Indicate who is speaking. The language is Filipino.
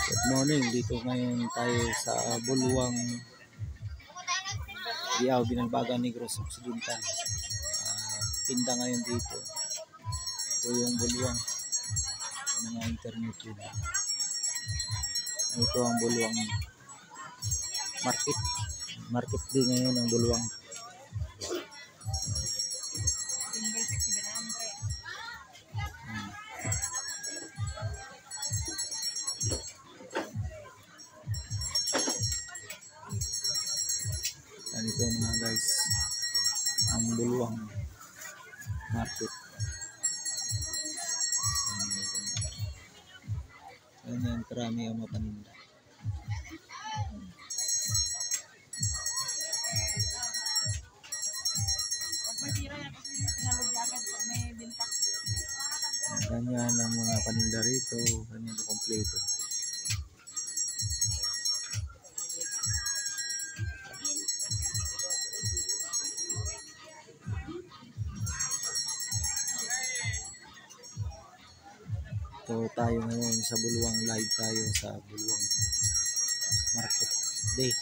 Speaker 1: Good morning, dito ngayon tayo sa Buluang Diao, Binalbagan, Negros Occidental. Tinda ngayon dito. Ito yung Buluang mga internet yun. Ito ang Buluang market din ngayon ang Buluang. Ito mga guys, ang Buluang market. Ganyan karami ang mga paninda. Ganyan ang mga paninda rito, ganyan na kompleto. So tayo ngayon sa Buluang, live tayo sa Buluang Market Day.